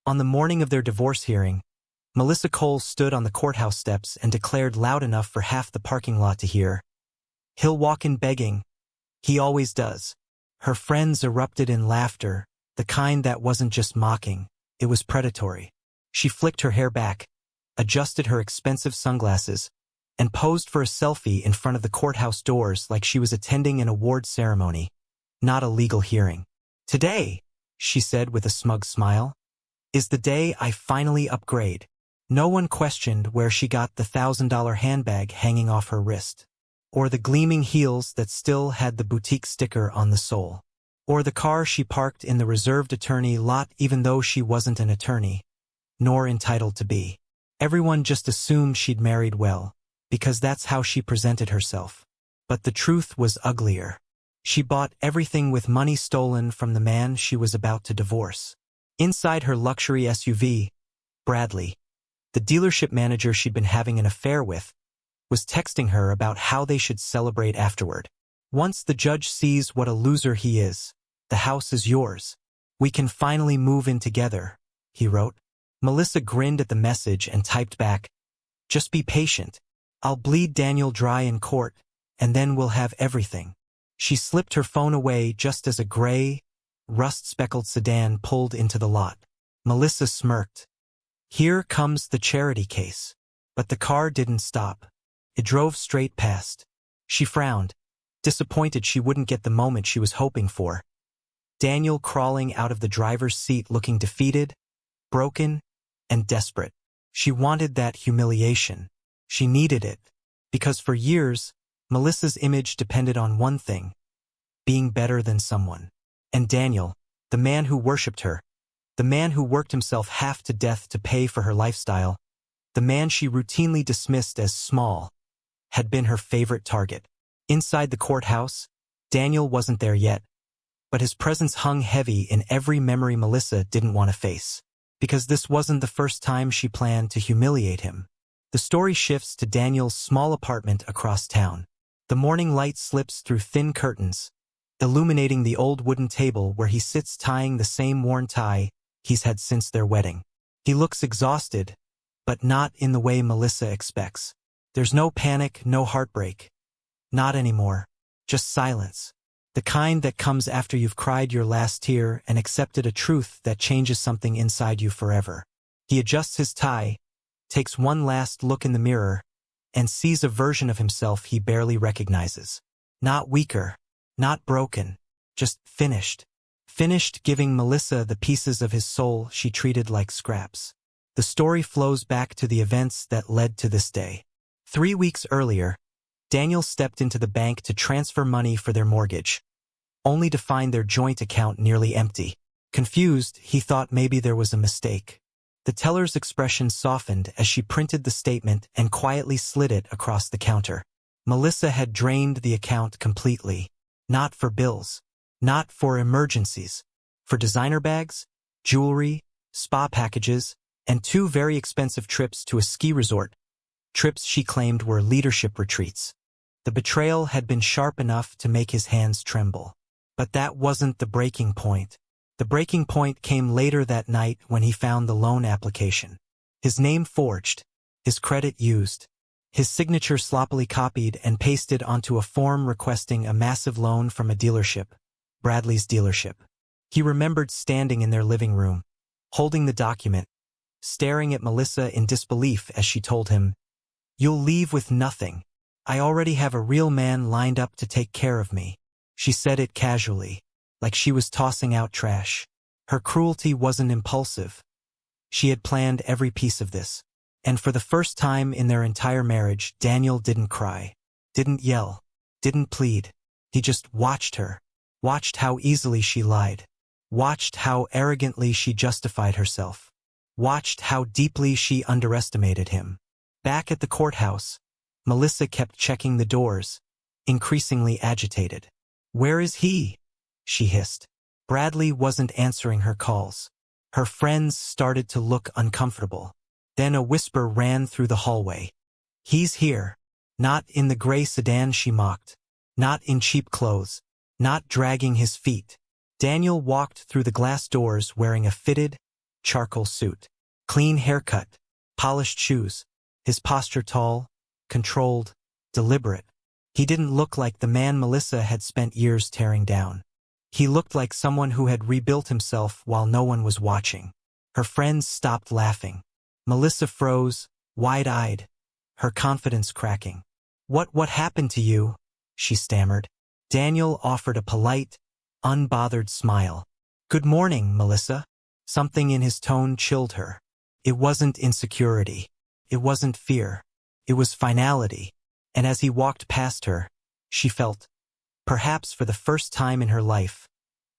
On the morning of their divorce hearing, Melissa Cole stood on the courthouse steps and declared loud enough for half the parking lot to hear, "He'll walk in begging. He always does." Her friends erupted in laughter, the kind that wasn't just mocking, it was predatory. She flicked her hair back, adjusted her expensive sunglasses, and posed for a selfie in front of the courthouse doors like she was attending an award ceremony, not a legal hearing. "Today," she said with a smug smile, "is the day I finally upgrade." No one questioned where she got the $1,000 handbag hanging off her wrist, or the gleaming heels that still had the boutique sticker on the sole, or the car she parked in the reserved attorney lot even though she wasn't an attorney, nor entitled to be. Everyone just assumed she'd married well, because that's how she presented herself. But the truth was uglier. She bought everything with money stolen from the man she was about to divorce. Inside her luxury SUV, Bradley, the dealership manager she'd been having an affair with, was texting her about how they should celebrate afterward. "Once the judge sees what a loser he is, the house is yours. We can finally move in together," he wrote. Melissa grinned at the message and typed back, "Just be patient. I'll bleed Daniel dry in court, and then we'll have everything." She slipped her phone away just as a gray, rust-speckled sedan pulled into the lot. Melissa smirked. Here comes the charity case. But the car didn't stop. It drove straight past. She frowned, disappointed she wouldn't get the moment she was hoping for. Daniel crawling out of the driver's seat looking defeated, broken, and desperate. She wanted that humiliation. She needed it, because for years, Melissa's image depended on one thing: being better than someone. And Daniel, the man who worshipped her, the man who worked himself half to death to pay for her lifestyle, the man she routinely dismissed as small, had been her favorite target. Inside the courthouse, Daniel wasn't there yet, but his presence hung heavy in every memory Melissa didn't want to face, because this wasn't the first time she planned to humiliate him. The story shifts to Daniel's small apartment across town. The morning light slips through thin curtains, illuminating the old wooden table where he sits tying the same worn tie he's had since their wedding. He looks exhausted, but not in the way Melissa expects. There's no panic, no heartbreak. Not anymore. Just silence. The kind that comes after you've cried your last tear and accepted a truth that changes something inside you forever. He adjusts his tie, takes one last look in the mirror, and sees a version of himself he barely recognizes. Not weaker, not broken, just finished. Finished giving Melissa the pieces of his soul she treated like scraps. The story flows back to the events that led to this day. 3 weeks earlier, Daniel stepped into the bank to transfer money for their mortgage, only to find their joint account nearly empty. Confused, he thought maybe there was a mistake. The teller's expression softened as she printed the statement and quietly slid it across the counter. Melissa had drained the account completely. Not for bills. Not for emergencies. For designer bags, jewelry, spa packages, and 2 very expensive trips to a ski resort. Trips she claimed were leadership retreats. The betrayal had been sharp enough to make his hands tremble. But that wasn't the breaking point. The breaking point came later that night when he found the loan application. His name forged, his credit used, his signature sloppily copied and pasted onto a form requesting a massive loan from a dealership, Bradley's dealership. He remembered standing in their living room, holding the document, staring at Melissa in disbelief as she told him, "You'll leave with nothing. I already have a real man lined up to take care of me." She said it casually, like she was tossing out trash. Her cruelty wasn't impulsive. She had planned every piece of this. And for the first time in their entire marriage, Daniel didn't cry, didn't yell, didn't plead. He just watched her, watched how easily she lied, watched how arrogantly she justified herself, watched how deeply she underestimated him. Back at the courthouse, Melissa kept checking the doors, increasingly agitated. "Where is he?" she hissed. Bradley wasn't answering her calls. Her friends started to look uncomfortable. Then a whisper ran through the hallway. "He's here." Not in the gray sedan she mocked. Not in cheap clothes. Not dragging his feet. Daniel walked through the glass doors wearing a fitted, charcoal suit, clean haircut, polished shoes, his posture tall, controlled, deliberate. He didn't look like the man Melissa had spent years tearing down. He looked like someone who had rebuilt himself while no one was watching. Her friends stopped laughing. Melissa froze, wide-eyed, her confidence cracking. What happened to you?" she stammered. Daniel offered a polite, unbothered smile. "Good morning, Melissa." Something in his tone chilled her. It wasn't insecurity. It wasn't fear. It was finality. And as he walked past her, she felt, perhaps for the first time in her life,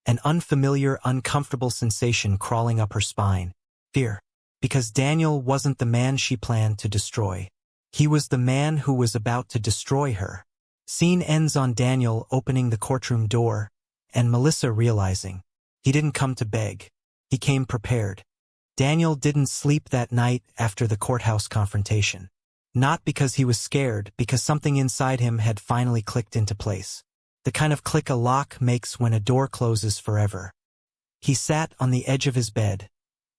an unfamiliar, uncomfortable sensation crawling up her spine. Fear. Because Daniel wasn't the man she planned to destroy. He was the man who was about to destroy her. Scene ends on Daniel opening the courtroom door, and Melissa realizing he didn't come to beg. He came prepared. Daniel didn't sleep that night after the courthouse confrontation. Not because he was scared, because something inside him had finally clicked into place. The kind of click a lock makes when a door closes forever. He sat on the edge of his bed,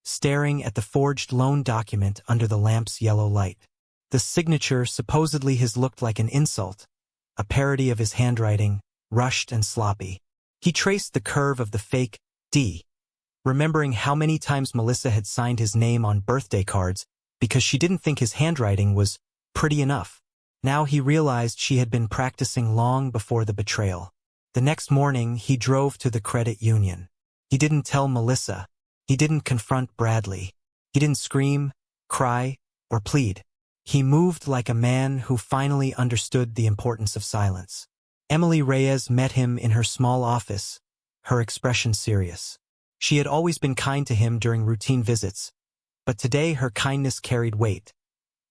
staring at the forged loan document under the lamp's yellow light. The signature, supposedly his, looked like an insult, a parody of his handwriting, rushed and sloppy. He traced the curve of the fake D, remembering how many times Melissa had signed his name on birthday cards because she didn't think his handwriting was pretty enough. Now he realized she had been practicing long before the betrayal. The next morning, he drove to the credit union. He didn't tell Melissa. He didn't confront Bradley. He didn't scream, cry, or plead. He moved like a man who finally understood the importance of silence. Emily Reyes met him in her small office, her expression serious. She had always been kind to him during routine visits, but today her kindness carried weight.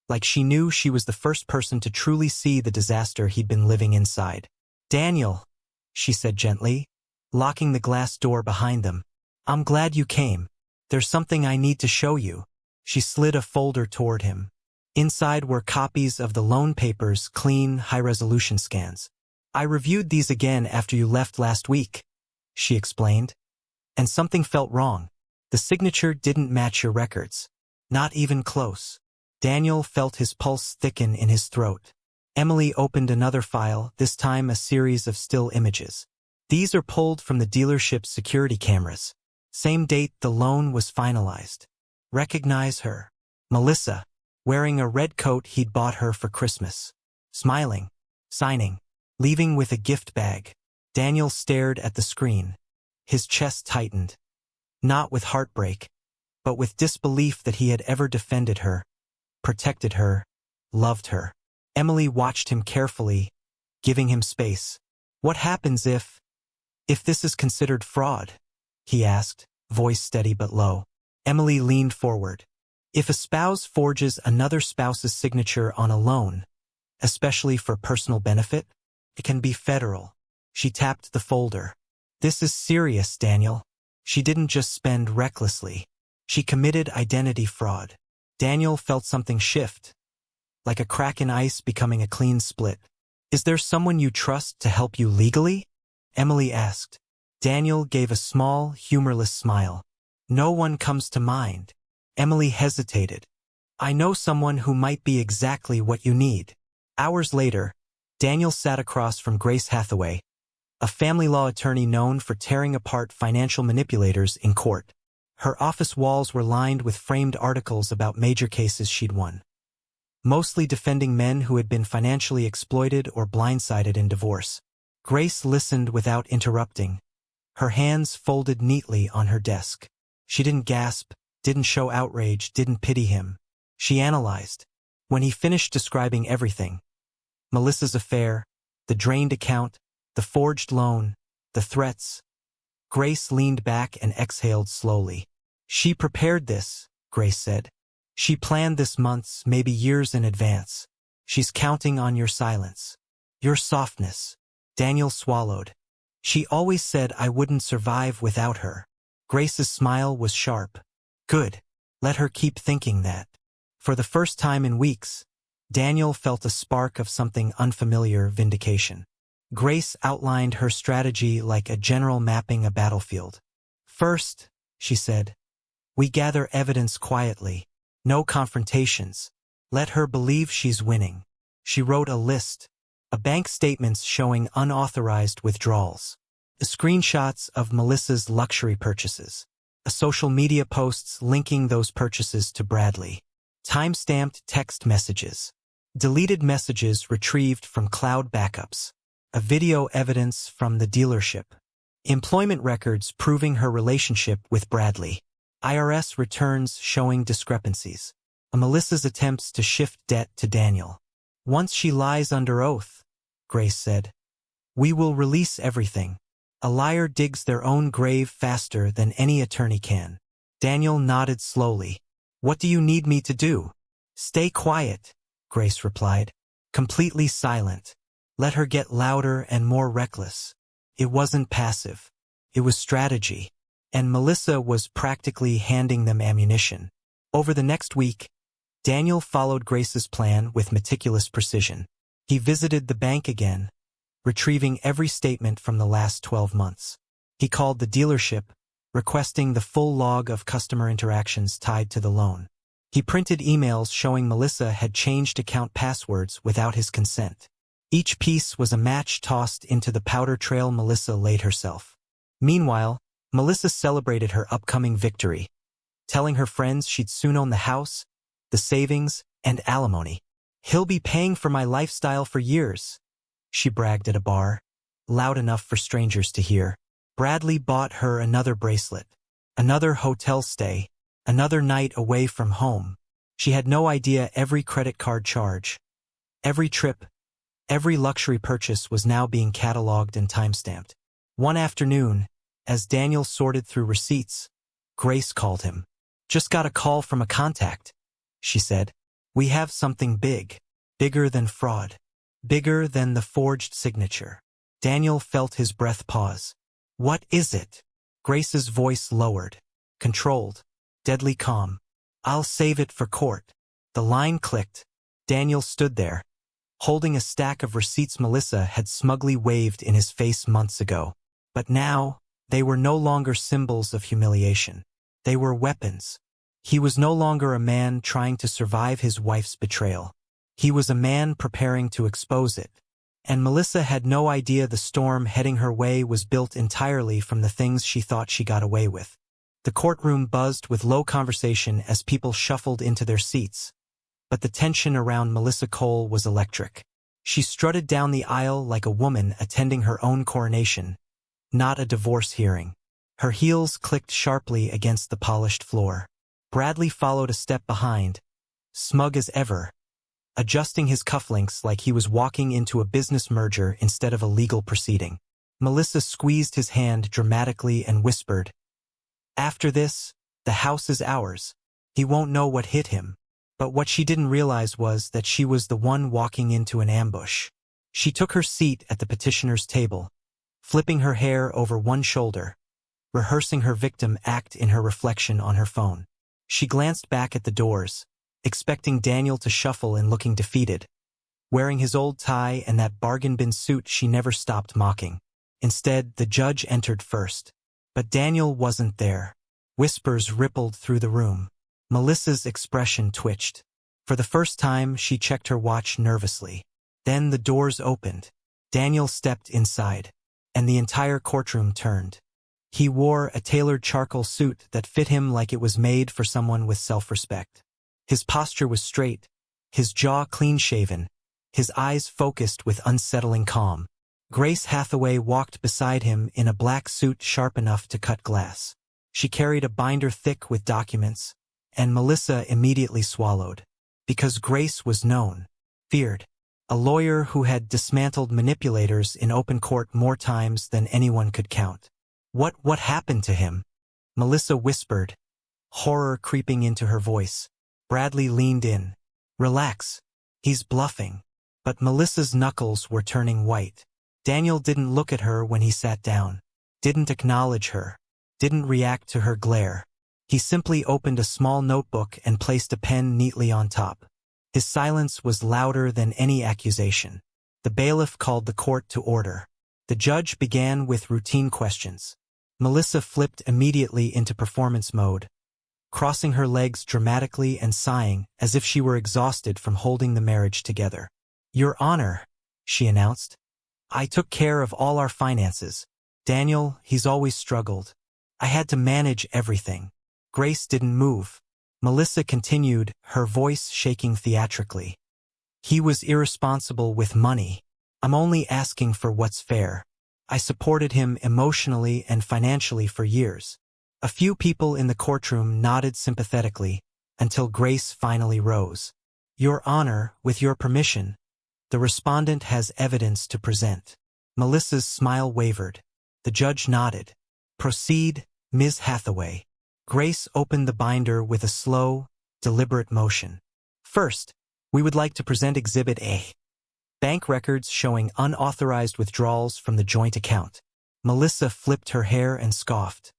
Like she knew she was the first person to truly see the disaster he'd been living inside. "Daniel," she said gently, locking the glass door behind them. "I'm glad you came. There's something I need to show you." She slid a folder toward him. Inside were copies of the loan papers, clean, high-resolution scans. "I reviewed these again after you left last week," she explained. "And something felt wrong. The signature didn't match your records. Not even close." Daniel felt his pulse thicken in his throat. Emily opened another file, this time a series of still images. "These are pulled from the dealership's security cameras. Same date the loan was finalized. Recognize her. Melissa, wearing a red coat he'd bought her for Christmas. Smiling, signing, leaving with a gift bag." Daniel stared at the screen. His chest tightened. Not with heartbreak, but with disbelief that he had ever defended her, protected her, loved her. Emily watched him carefully, giving him space. "What happens if this is considered fraud?" he asked, voice steady but low. Emily leaned forward. "If a spouse forges another spouse's signature on a loan, especially for personal benefit, it can be federal." She tapped the folder. "This is serious, Daniel. She didn't just spend recklessly. She committed identity fraud." Daniel felt something shift, like a crack in ice becoming a clean split. "Is there someone you trust to help you legally?" Emily asked. Daniel gave a small, humorless smile. "No one comes to mind." Emily hesitated. "I know someone who might be exactly what you need." Hours later, Daniel sat across from Grace Hathaway, a family law attorney known for tearing apart financial manipulators in court. Her office walls were lined with framed articles about major cases she'd won, mostly defending men who had been financially exploited or blindsided in divorce. Grace listened without interrupting, her hands folded neatly on her desk. She didn't gasp, didn't show outrage, didn't pity him. She analyzed. When he finished describing everything, Melissa's affair, the drained account, the forged loan, the threats, Grace leaned back and exhaled slowly. "She prepared this," Grace said. "She planned this months, maybe years in advance. She's counting on your silence, your softness." Daniel swallowed. "She always said I wouldn't survive without her." Grace's smile was sharp. "Good. Let her keep thinking that." For the first time in weeks, Daniel felt a spark of something unfamiliar, vindication. Grace outlined her strategy like a general mapping a battlefield. "First," she said, We gather evidence quietly. No confrontations. Let her believe she's winning. She wrote a list. A bank statements showing unauthorized withdrawals. The screenshots of Melissa's luxury purchases. A social media posts linking those purchases to Bradley. Time-stamped text messages. Deleted messages retrieved from cloud backups. A video evidence from the dealership. Employment records proving her relationship with Bradley. IRS returns showing discrepancies. Melissa's attempts to shift debt to Daniel. Once she lies under oath, Grace said, we will release everything. A liar digs their own grave faster than any attorney can. Daniel nodded slowly. What do you need me to do? Stay quiet, Grace replied, completely silent. Let her get louder and more reckless. It wasn't passive. It was strategy. And Melissa was practically handing them ammunition. Over the next week, Daniel followed Grace's plan with meticulous precision. He visited the bank again, retrieving every statement from the last 12 months. He called the dealership, requesting the full log of customer interactions tied to the loan. He printed emails showing Melissa had changed account passwords without his consent. Each piece was a match tossed into the powder trail Melissa laid herself. Meanwhile, Melissa celebrated her upcoming victory, telling her friends she'd soon own the house, the savings, and alimony. He'll be paying for my lifestyle for years, she bragged at a bar, loud enough for strangers to hear. Bradley bought her another bracelet, another hotel stay, another night away from home. She had no idea every credit card charge, every trip, every luxury purchase was now being cataloged and timestamped. One afternoon, as Daniel sorted through receipts, Grace called him. Just got a call from a contact, she said. We have something big, bigger than fraud, bigger than the forged signature. Daniel felt his breath pause. What is it? Grace's voice lowered, controlled, deadly calm. I'll save it for court. The line clicked. Daniel stood there, holding a stack of receipts Melissa had smugly waved in his face months ago. But now, they were no longer symbols of humiliation. They were weapons. He was no longer a man trying to survive his wife's betrayal. He was a man preparing to expose it. And Melissa had no idea the storm heading her way was built entirely from the things she thought she got away with. The courtroom buzzed with low conversation as people shuffled into their seats. But the tension around Melissa Cole was electric. She strutted down the aisle like a woman attending her own coronation, not a divorce hearing. Her heels clicked sharply against the polished floor. Bradley followed a step behind, smug as ever, adjusting his cufflinks like he was walking into a business merger instead of a legal proceeding. Melissa squeezed his hand dramatically and whispered, After this, the house is ours. He won't know what hit him. But what she didn't realize was that she was the one walking into an ambush. She took her seat at the petitioner's table, flipping her hair over one shoulder, rehearsing her victim act in her reflection on her phone. She glanced back at the doors, expecting Daniel to shuffle and looking defeated, wearing his old tie and that bargain bin suit she never stopped mocking. Instead, the judge entered first. But Daniel wasn't there. Whispers rippled through the room. Melissa's expression twitched. For the first time, she checked her watch nervously. Then the doors opened. Daniel stepped inside, and the entire courtroom turned. He wore a tailored charcoal suit that fit him like it was made for someone with self-respect. His posture was straight, his jaw clean-shaven, his eyes focused with unsettling calm. Grace Hathaway walked beside him in a black suit sharp enough to cut glass. She carried a binder thick with documents, and Melissa immediately swallowed. Because Grace was known, feared. A lawyer who had dismantled manipulators in open court more times than anyone could count. What happened to him? Melissa whispered, horror creeping into her voice. Bradley leaned in. Relax. He's bluffing. But Melissa's knuckles were turning white. Daniel didn't look at her when he sat down. Didn't acknowledge her. Didn't react to her glare. He simply opened a small notebook and placed a pen neatly on top. His silence was louder than any accusation. The bailiff called the court to order. The judge began with routine questions. Melissa flipped immediately into performance mode, crossing her legs dramatically and sighing as if she were exhausted from holding the marriage together. "Your Honor," she announced, "I took care of all our finances. Daniel, he's always struggled. I had to manage everything." Grace didn't move. Melissa continued, her voice shaking theatrically. "He was irresponsible with money. I'm only asking for what's fair. I supported him emotionally and financially for years." A few people in the courtroom nodded sympathetically until Grace finally rose. "Your Honor, with your permission, the respondent has evidence to present." Melissa's smile wavered. The judge nodded. "Proceed, Ms. Hathaway." Grace opened the binder with a slow, deliberate motion. "First, we would like to present Exhibit A. Bank records showing unauthorized withdrawals from the joint account." Melissa flipped her hair and scoffed.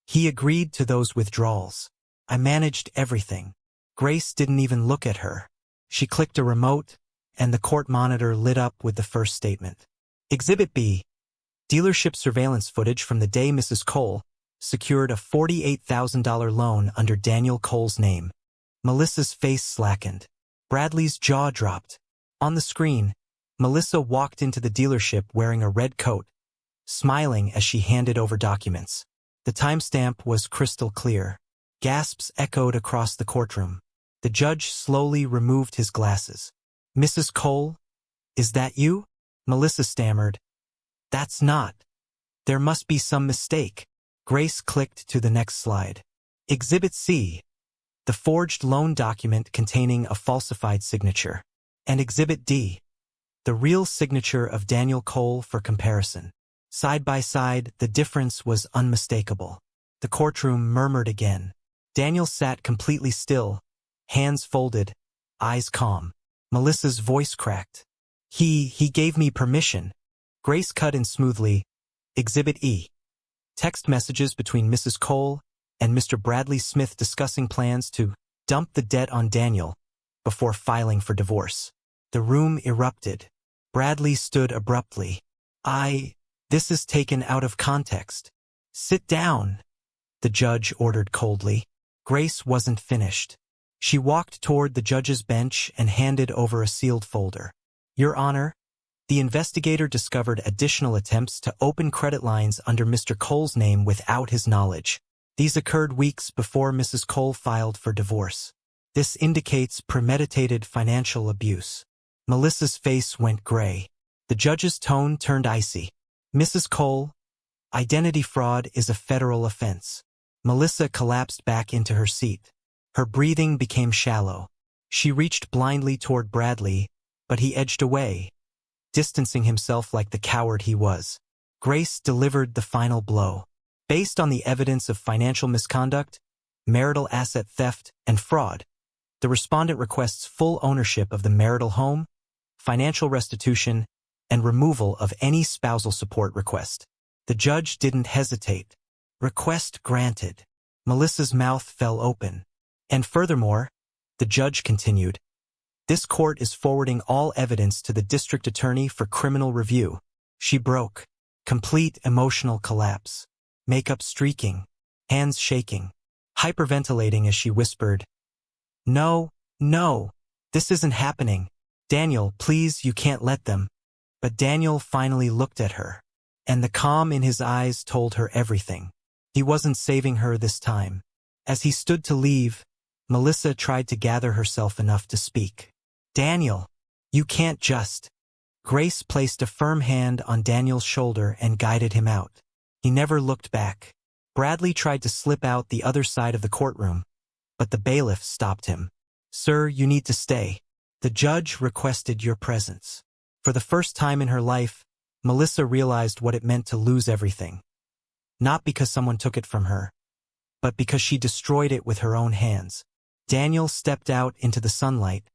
"He agreed to those withdrawals. I managed everything." Grace didn't even look at her. She clicked a remote, and the court monitor lit up with the first statement. Exhibit B. Dealership surveillance footage from the day Mrs. Cole secured a $48,000 loan under Daniel Cole's name. Melissa's face slackened. Bradley's jaw dropped. On the screen, Melissa walked into the dealership wearing a red coat, smiling as she handed over documents. The timestamp was crystal clear. Gasps echoed across the courtroom. The judge slowly removed his glasses. "Mrs. Cole, is that you?" Melissa stammered. "That's not. There must be some mistake." Grace clicked to the next slide. Exhibit C. The forged loan document containing a falsified signature. And Exhibit D. The real signature of Daniel Cole for comparison. Side by side, the difference was unmistakable. The courtroom murmured again. Daniel sat completely still, hands folded, eyes calm. Melissa's voice cracked. He gave me permission." Grace cut in smoothly. Exhibit E. Text messages between Mrs. Cole and Mr. Bradley Smith discussing plans to dump the debt on Daniel before filing for divorce. The room erupted. Bradley stood abruptly. This is taken out of context." "Sit down," the judge ordered coldly. Grace wasn't finished. She walked toward the judge's bench and handed over a sealed folder. "Your Honor, the investigator discovered additional attempts to open credit lines under Mr. Cole's name without his knowledge. These occurred weeks before Mrs. Cole filed for divorce. This indicates premeditated financial abuse." Melissa's face went gray. The judge's tone turned icy. "Mrs. Cole, identity fraud is a federal offense." Melissa collapsed back into her seat. Her breathing became shallow. She reached blindly toward Bradley, but he edged away, distancing himself like the coward he was. Grace delivered the final blow. Based on the evidence of financial misconduct, marital asset theft, and fraud, the respondent requests full ownership of the marital home, financial restitution, and removal of any spousal support request. The judge didn't hesitate. Request granted. Melissa's mouth fell open. And furthermore, the judge continued, "This court is forwarding all evidence to the district attorney for criminal review." She broke. Complete emotional collapse. Makeup streaking. Hands shaking. Hyperventilating as she whispered, No, this isn't happening. Daniel, please, you can't let them." But Daniel finally looked at her, and the calm in his eyes told her everything. He wasn't saving her this time. As he stood to leave, Melissa tried to gather herself enough to speak. "Daniel, you can't just." Grace placed a firm hand on Daniel's shoulder and guided him out. He never looked back. Bradley tried to slip out the other side of the courtroom, but the bailiff stopped him. "Sir, you need to stay. The judge requested your presence." For the first time in her life, Melissa realized what it meant to lose everything. Not because someone took it from her, but because she destroyed it with her own hands. Daniel stepped out into the sunlight,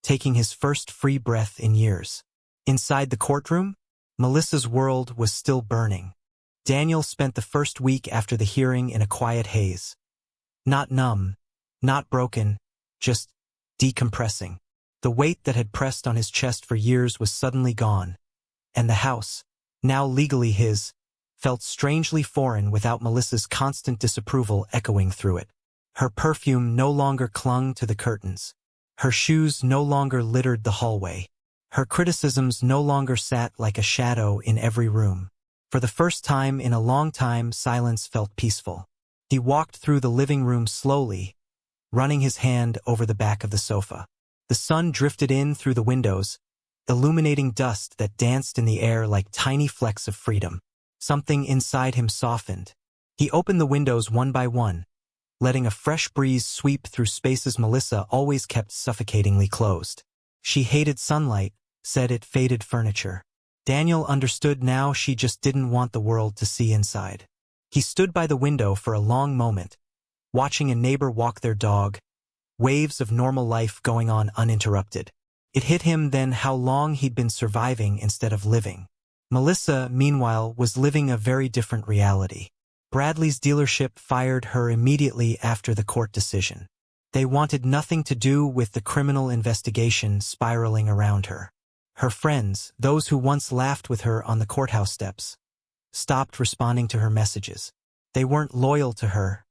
taking his first free breath in years. Inside the courtroom, Melissa's world was still burning. Daniel spent the first week after the hearing in a quiet haze. Not numb, not broken, just decompressing. The weight that had pressed on his chest for years was suddenly gone, and the house, now legally his, felt strangely foreign without Melissa's constant disapproval echoing through it. Her perfume no longer clung to the curtains. Her shoes no longer littered the hallway. Her criticisms no longer sat like a shadow in every room. For the first time in a long time, silence felt peaceful. He walked through the living room slowly, running his hand over the back of the sofa. The sun drifted in through the windows, illuminating dust that danced in the air like tiny flecks of freedom. Something inside him softened. He opened the windows one by one, letting a fresh breeze sweep through spaces Melissa always kept suffocatingly closed. She hated sunlight, said it faded furniture. Daniel understood now she just didn't want the world to see inside. He stood by the window for a long moment, watching a neighbor walk their dog, waves of normal life going on uninterrupted. It hit him then how long he'd been surviving instead of living. Melissa, meanwhile, was living a very different reality. Bradley's dealership fired her immediately after the court decision. They wanted nothing to do with the criminal investigation spiraling around her. Her friends, those who once laughed with her on the courthouse steps, stopped responding to her messages. They weren't loyal to her.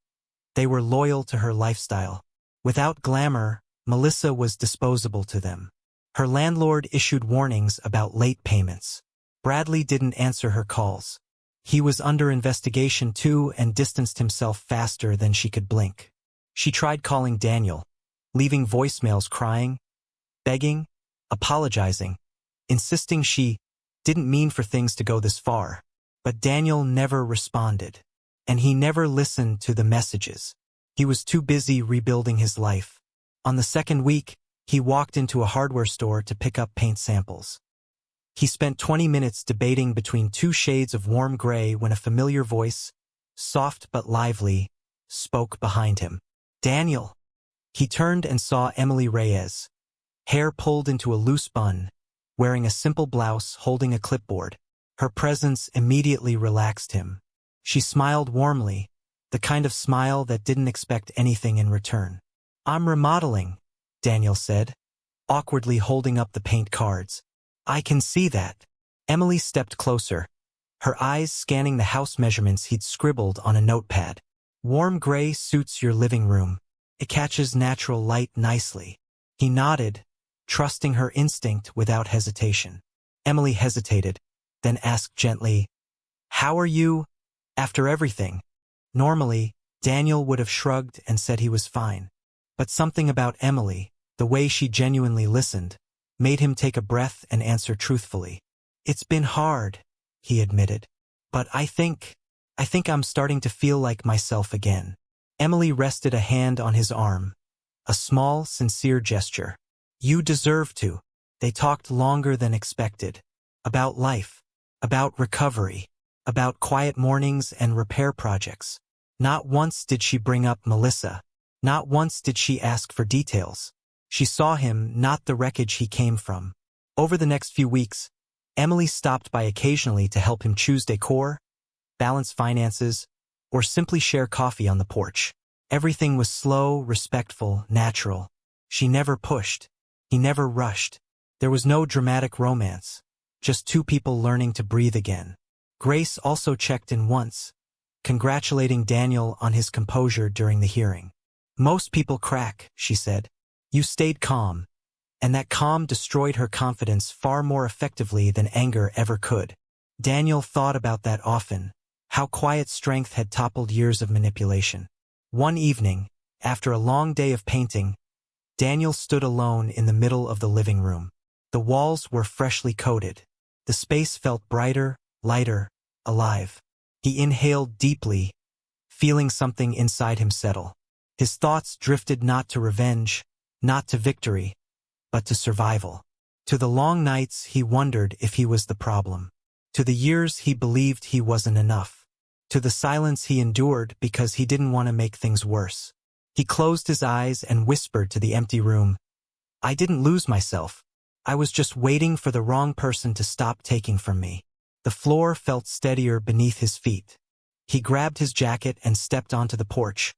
They were loyal to her lifestyle. Without glamour, Melissa was disposable to them. Her landlord issued warnings about late payments. Bradley didn't answer her calls. He was under investigation too and distanced himself faster than she could blink. She tried calling Daniel, leaving voicemails crying, begging, apologizing, insisting she didn't mean for things to go this far. But Daniel never responded, and he never listened to the messages. He was too busy rebuilding his life. On the second week, he walked into a hardware store to pick up paint samples. He spent 20 minutes debating between two shades of warm gray when a familiar voice, soft but lively, spoke behind him. "Daniel." He turned and saw Emily Reyes, hair pulled into a loose bun, wearing a simple blouse, holding a clipboard. Her presence immediately relaxed him. She smiled warmly, the kind of smile that didn't expect anything in return. "I'm remodeling," Daniel said, awkwardly holding up the paint cards. "I can see that." Emily stepped closer, her eyes scanning the house measurements he'd scribbled on a notepad. "Warm gray suits your living room. It catches natural light nicely." He nodded, trusting her instinct without hesitation. Emily hesitated, then asked gently, "How are you, after everything?" Normally, Daniel would have shrugged and said he was fine. But something about Emily, the way she genuinely listened, made him take a breath and answer truthfully. "It's been hard," he admitted. "But I think I'm starting to feel like myself again." Emily rested a hand on his arm, a small, sincere gesture. "You deserve to." They talked longer than expected. About life, about recovery, about quiet mornings and repair projects. Not once did she bring up Melissa. Not once did she ask for details. She saw him, not the wreckage he came from. Over the next few weeks, Emily stopped by occasionally to help him choose decor, balance finances, or simply share coffee on the porch. Everything was slow, respectful, natural. She never pushed. He never rushed. There was no dramatic romance, just two people learning to breathe again. Grace also checked in once, congratulating Daniel on his composure during the hearing. "Most people crack," she said. "You stayed calm." And that calm destroyed her confidence far more effectively than anger ever could. Daniel thought about that often, how quiet strength had toppled years of manipulation. One evening, after a long day of painting, Daniel stood alone in the middle of the living room. The walls were freshly coated. The space felt brighter, lighter, alive. He inhaled deeply, feeling something inside him settle. His thoughts drifted not to revenge, not to victory, but to survival. To the long nights he wondered if he was the problem. To the years he believed he wasn't enough. To the silence he endured because he didn't want to make things worse. He closed his eyes and whispered to the empty room, "I didn't lose myself. I was just waiting for the wrong person to stop taking from me." The floor felt steadier beneath his feet. He grabbed his jacket and stepped onto the porch,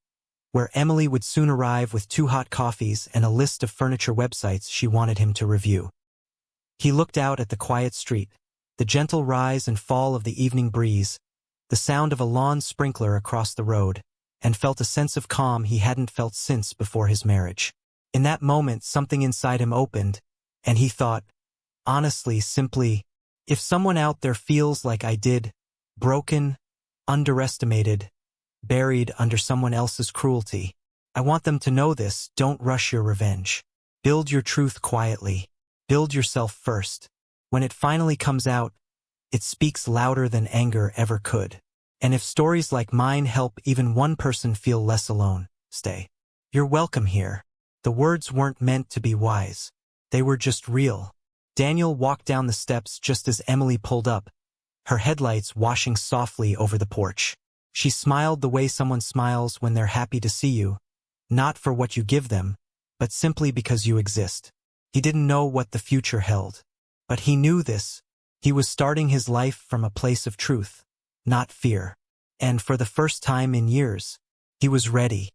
where Emily would soon arrive with 2 hot coffees and a list of furniture websites she wanted him to review. He looked out at the quiet street, the gentle rise and fall of the evening breeze, the sound of a lawn sprinkler across the road, and felt a sense of calm he hadn't felt since before his marriage. In that moment, something inside him opened, and he thought, honestly, simply, if someone out there feels like I did, broken, underestimated, buried under someone else's cruelty, I want them to know this: don't rush your revenge. Build your truth quietly. Build yourself first. When it finally comes out, it speaks louder than anger ever could. And if stories like mine help even one person feel less alone, stay. You're welcome here. The words weren't meant to be wise. They were just real. Daniel walked down the steps just as Emily pulled up, her headlights washing softly over the porch. She smiled the way someone smiles when they're happy to see you, not for what you give them, but simply because you exist. He didn't know what the future held, but he knew this. He was starting his life from a place of truth, not fear. And for the first time in years, he was ready.